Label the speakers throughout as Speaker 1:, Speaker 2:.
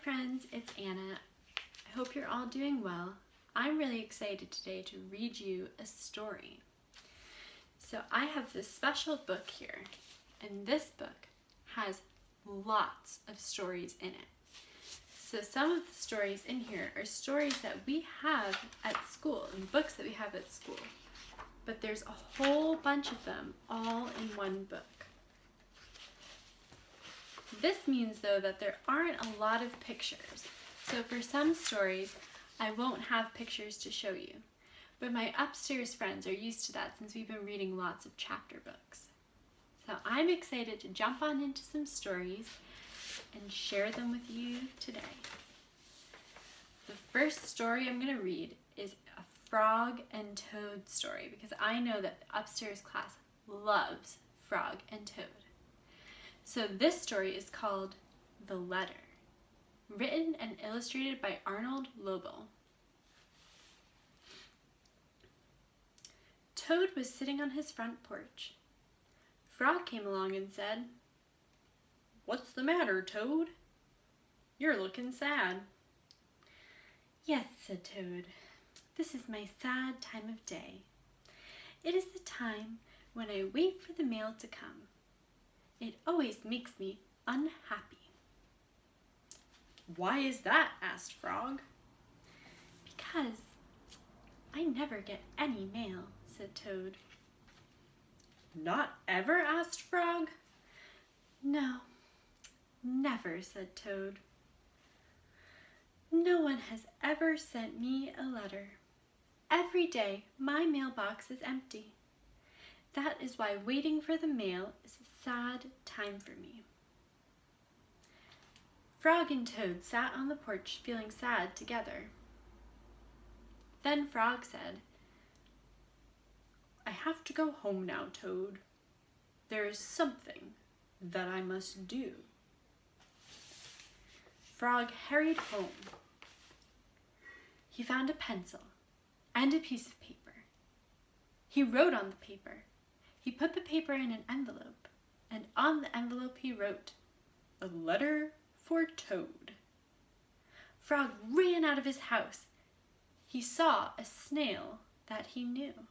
Speaker 1: friends, it's Anna. I hope you're all doing well. I'm really excited today to read you a story. So I have this special book here, and this book has lots of stories in it. So some of the stories in here are stories that we have at school, and books that we have at school. But there's a whole bunch of them all in one book. This means, though, that there aren't a lot of pictures. So for some stories, I won't have pictures to show you. But my upstairs friends are used to that since we've been reading lots of chapter books. So I'm excited to jump on into some stories and share them with you today. The first story I'm going to read is a Frog and Toad story because I know that the upstairs class loves Frog and Toad. So this story is called The Letter, written and illustrated by Arnold Lobel. Toad was sitting on his front porch. Frog came along and said, "What's the matter, Toad? You're looking sad." "Yes," said Toad, "this is my sad time of day. It is the time when I wait for the mail to come. It always makes me unhappy." "Why is that?" asked Frog. "Because I never get any mail," said Toad. "Not ever?" asked Frog. "No, never," said Toad. "No one has ever sent me a letter. Every day my mailbox is empty. That is why waiting for the mail is a sad time for me." Frog and Toad sat on the porch feeling sad together. Then Frog said, "I have to go home now, Toad. There is something that I must do." Frog hurried home. He found a pencil and a piece of paper. He wrote on the paper. He put the paper in an envelope, and on the envelope he wrote, "A letter for Toad." Frog ran out of his house. He saw a snail that he knew.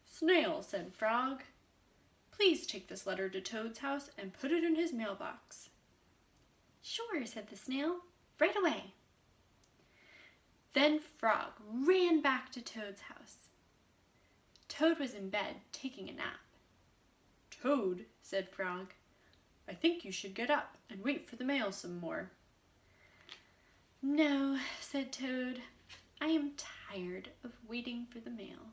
Speaker 1: "Snail," said Frog, "please take this letter to Toad's house and put it in his mailbox." "Sure," said the snail, "right away." Then Frog ran back to Toad's house. Toad was in bed, taking a nap. "Toad," said Frog, "I think you should get up and wait for the mail some more." "No," said Toad, "I am tired of waiting for the mail."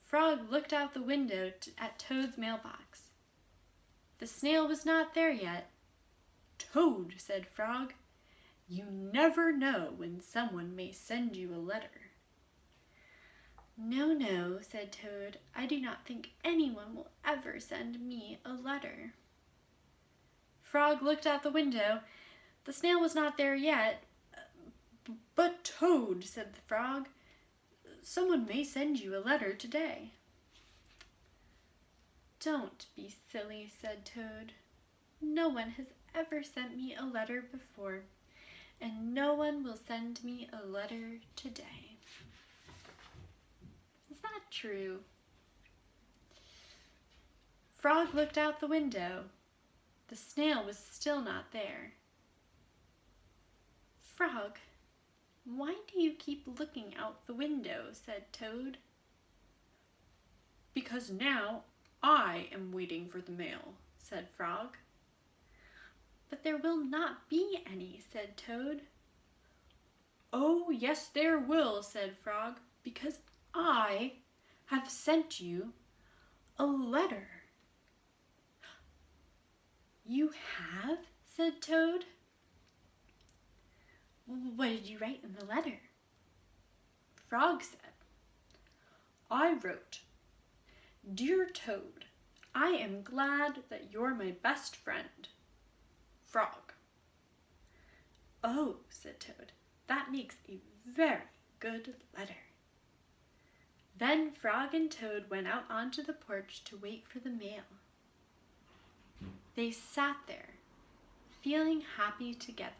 Speaker 1: Frog looked out the window at Toad's mailbox. The snail was not there yet. "Toad," said Frog, "you never know when someone may send you a letter." "No, no," said Toad, "I do not think anyone will ever send me a letter." Frog looked out the window. The snail was not there yet. "But Toad," said the Frog, "someone may send you a letter today." "Don't be silly," said Toad. "No one has ever sent me a letter before, and no one will send me a letter today." Is that true? Frog looked out the window. The snail was still not there. "Frog, why do you keep looking out the window?" said Toad. "Because now I am waiting for the mail," said Frog. "But there will not be any," said Toad. "Oh, yes, there will," said Frog, "because I have sent you a letter." "You have?" said Toad. "What did you write in the letter?" Frog said, "I wrote, 'Dear Toad, I am glad that you're my best friend. Frog.'" "Oh," said Toad, "that makes a very good letter." Then Frog and Toad went out onto the porch to wait for the mail. They sat there feeling happy together.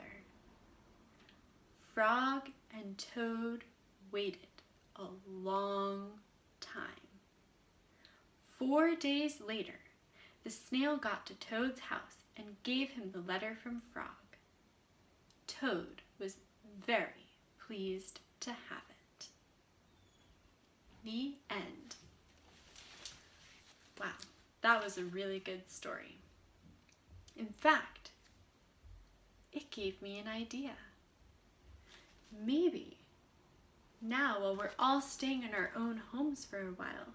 Speaker 1: Frog and Toad waited a long time. 4 days later, the snail got to Toad's house and gave him the letter from Frog. Toad was very pleased to have it. The end. Wow, that was a really good story. In fact, it gave me an idea. Maybe now, while we're all staying in our own homes for a while,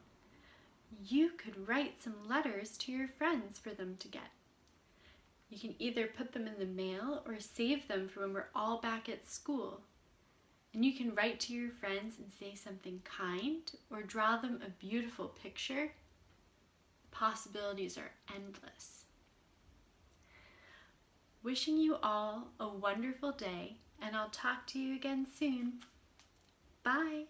Speaker 1: you could write some letters to your friends for them to get. You can either put them in the mail or save them for when we're all back at school. And you can write to your friends and say something kind or draw them a beautiful picture. The possibilities are endless. Wishing you all a wonderful day, and I'll talk to you again soon. Bye!